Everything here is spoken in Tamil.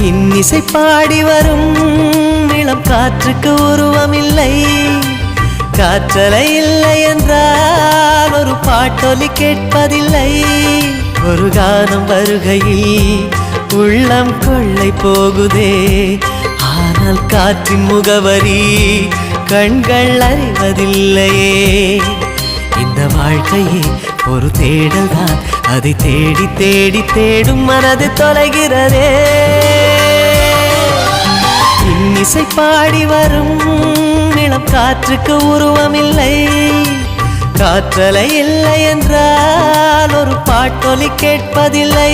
இன்னிசை பாடி வரும் இளம் காற்றுக்கு உருவமில்லை. காற்றலை இல்லை என்றால் ஒரு பாட்டொலி கேட்பதில்லை. ஒரு கானம் வருகையில் உள்ளம் கொள்ளை போகுதே. ஆனால் காற்றின் முகவரி கண்கள் அறிவதில்லையே. இந்த வாழ்க்கையே ஒரு தேடல் தான், அதை தேடி தேடி தேடும் மனது தொலைகிறதே. இன்னிசை பாடி வரும் இளம் காற்றுக்கு உருவமில்லை. காற்றலை இல்லை என்றால் ஒரு பாட்டொலி கேட்பதில்லை.